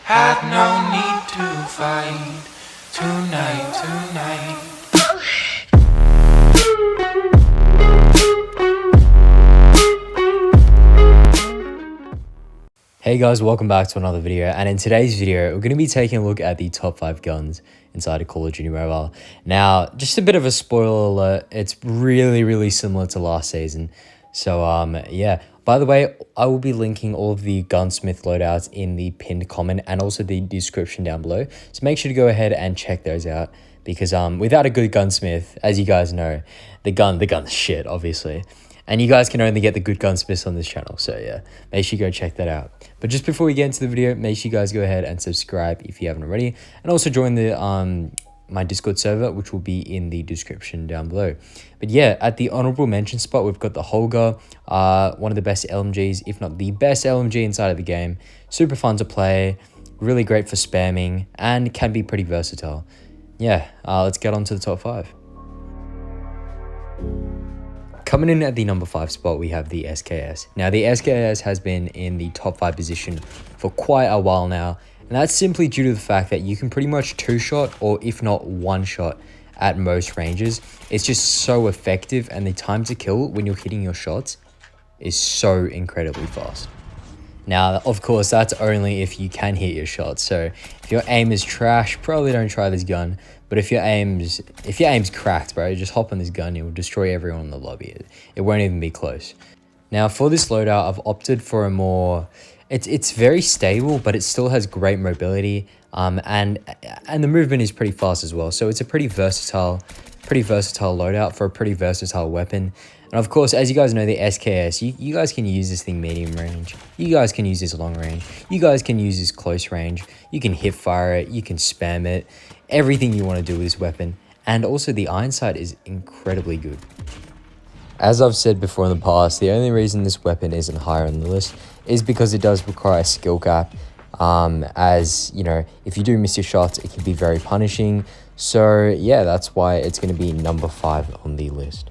Had no need to fight tonight. Hey guys, welcome back to another video, and in today's video we're going to be taking a look at the top 5 guns inside of Call of Duty Mobile. Now, just a bit of a spoiler alert, it's really similar to last season. So yeah, by the way, I will be linking all of the Gunsmith loadouts in the pinned comment and also the description down below, so make sure to go ahead and check those out, because without a good gunsmith, as you guys know, the gun's shit, obviously. And you guys can only get the good gunsmiths on this channel. So yeah, make sure you go check that out. But just before we get into the video, make sure you guys go ahead and subscribe if you haven't already. And also join the my Discord server, which will be in the description down below. But yeah, at the honorable mention spot, we've got the Holger, one of the best LMGs, if not the best LMG inside of the game. Super fun to play, really great for spamming, and can be pretty versatile. Yeah, let's get on to the top 5. Coming in at the number 5 spot, we have the SKS. Now, the SKS has been in the top 5 position for quite a while now, and that's simply due to the fact that you can pretty much 2-shot, or if not 1-shot, at most ranges. It's just so effective, and the time to kill when you're hitting your shots is so incredibly fast. Now, of course, that's only if you can hit your shots. So if your aim is trash, probably don't try this gun. But if your aim's cracked, bro, just hop on this gun. It will destroy everyone in the lobby. It won't even be close. Now, for this loadout, I've opted for a more... It's very stable, but it still has great mobility. And the movement is pretty fast as well. So it's a pretty versatile loadout for a pretty versatile weapon. And of course, as you guys know, the SKS, you guys can use this thing medium range. You guys can use this long range. You guys can use this close range. You can hip fire it. You can spam it. Everything you want to do with this weapon. And also the iron sight is incredibly good. As I've said before in the past, the only reason this weapon isn't higher on the list is because it does require a skill cap. As you know, if you do miss your shots, it can be very punishing. So yeah, that's why it's going to be number 5 on the list.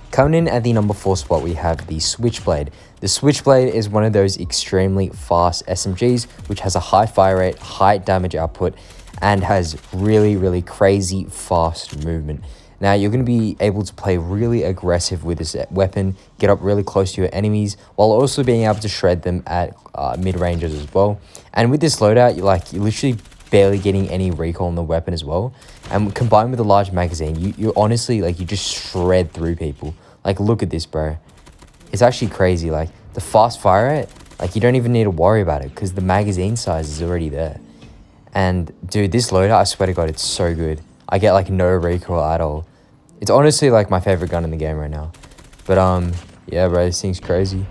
Coming in at the number 4 spot, we have the Switchblade. The Switchblade is one of those extremely fast SMGs, which has a high fire rate, high damage output, and has really crazy fast movement. Now, you're going to be able to play really aggressive with this weapon, get up really close to your enemies, while also being able to shred them at mid-ranges as well. And with this loadout, you're literally barely getting any recoil on the weapon as well. And combined with a large magazine, you honestly, you just shred through people. Look at this, bro. It's actually crazy. The fast fire rate, you don't even need to worry about it because the magazine size is already there. And dude, this loadout, I swear to God, it's so good. I get no recoil at all. It's honestly my favorite gun in the game right now. But yeah, bro, this thing's crazy.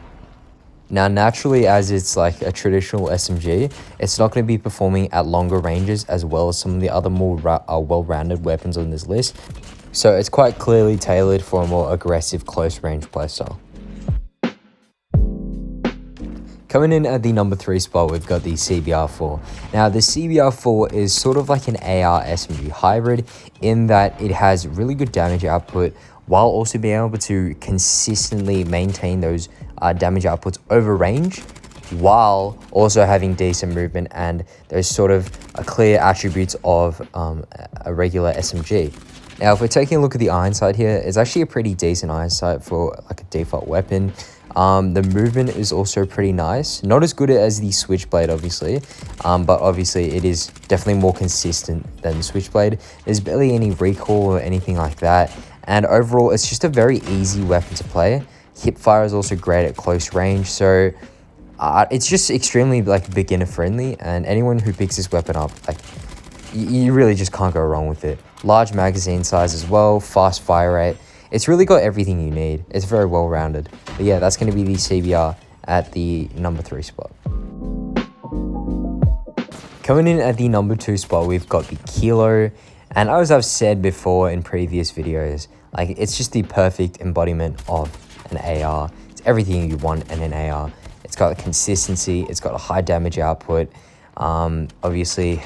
Now, naturally, as it's a traditional SMG, it's not going to be performing at longer ranges as well as some of the other more well-rounded weapons on this list. So it's quite clearly tailored for a more aggressive close-range playstyle. Coming in at the number 3 spot, we've got the CBR4. Now, the CBR4 is sort of like an AR SMG hybrid in that it has really good damage output while also being able to consistently maintain those damage outputs over range, while also having decent movement and those sort of clear attributes of a regular SMG. Now, if we're taking a look at the iron sight here, it's actually a pretty decent iron sight for a default weapon. The movement is also pretty nice. Not as good as the Switchblade, obviously, but obviously it is definitely more consistent than the Switchblade. There's barely any recoil or anything like that. And overall, it's just a very easy weapon to play. Hip fire is also great at close range. So it's just extremely beginner friendly, and anyone who picks this weapon up, you really just can't go wrong with it. Large magazine size as well, fast fire rate. It's really got everything you need. It's very well rounded. But yeah, that's going to be the CBR at the number 3 spot. Coming in at the number 2 spot, we've got the Kilo. And as I've said before in previous videos, it's just the perfect embodiment of an AR. It's everything you want in an AR. It's got a consistency. It's got a high damage output. Obviously,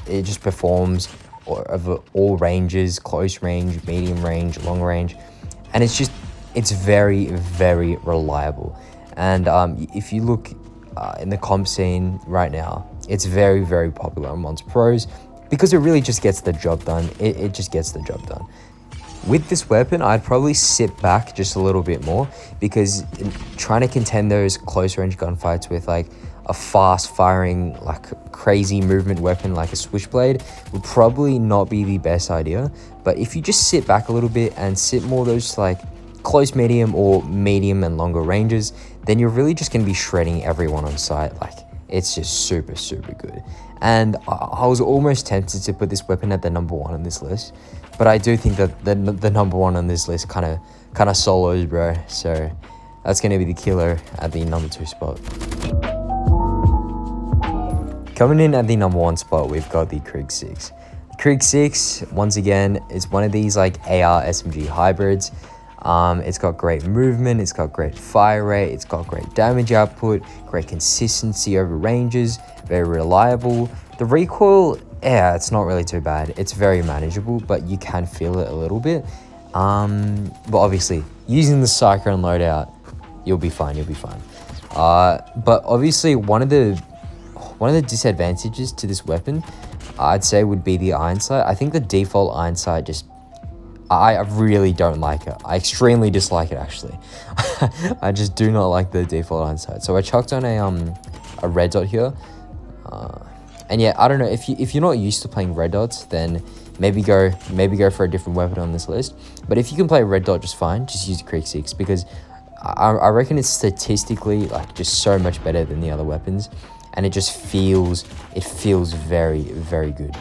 it just performs over all ranges, close range, medium range, long range, and it's very reliable. And if you look in the comp scene right now. It's very, very popular amongst pros because it really just gets the job done. It just gets the job done. With this weapon, I'd probably sit back just a little bit more because trying to contend those close range gunfights with like a fast firing, like crazy movement weapon like a Switchblade would probably not be the best idea. But if you just sit back a little bit and sit more those like close medium or medium and longer ranges, then you're really just going to be shredding everyone on site. Like, it's just super, super good. And I was almost tempted to put this weapon at the number 1 on this list, but I do think that the number 1 on this list kind of solos, bro. So that's going to be the killer at the number 2 spot. Coming in at the number 1 spot, we've got the Krig 6. The Krig 6, once again, is one of these like AR SMG hybrids. It's got great movement, it's got great fire rate, it's got great damage output, great consistency over ranges, very reliable. The recoil, yeah, it's not really too bad. It's very manageable, but you can feel it a little bit. But obviously, using the Sychron loadout, you'll be fine. But obviously, one of the disadvantages to this weapon, I'd say, would be the iron sight. I think the default iron sight just, I really don't like it. I extremely dislike it, actually. I just do not like the default iron sight. So I chucked on a red dot here. And yeah, I don't know, if you're not used to playing red dots, then maybe go for a different weapon on this list. But if you can play red dot just fine, just use Krig 6 because I reckon it's statistically like just so much better than the other weapons, and it feels very, very good.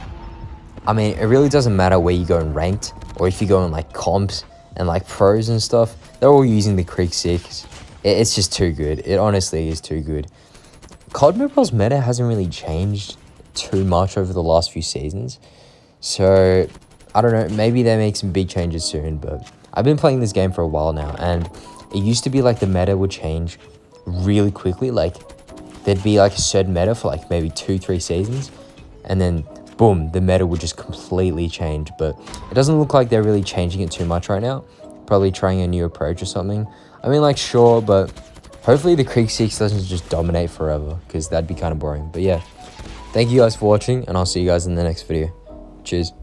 I mean, it really doesn't matter where you go in ranked or if you go in like comps and like pros and stuff, they're all using the Krig 6. It's just too good. It honestly is too good. COD Mobile's meta hasn't really changed too much over the last few seasons. So, I don't know, maybe they make some big changes soon, but I've been playing this game for a while now, and it used to be like the meta would change really quickly. Like, there'd be like a certain meta for like maybe 2-3 seasons, and then boom, the meta would just completely change. But it doesn't look like they're really changing it too much right now. Probably trying a new approach or something. I mean, like, sure, but hopefully the Krig 6 doesn't just dominate forever, because that'd be kind of boring. But yeah, thank you guys for watching, and I'll see you guys in the next video. Cheers.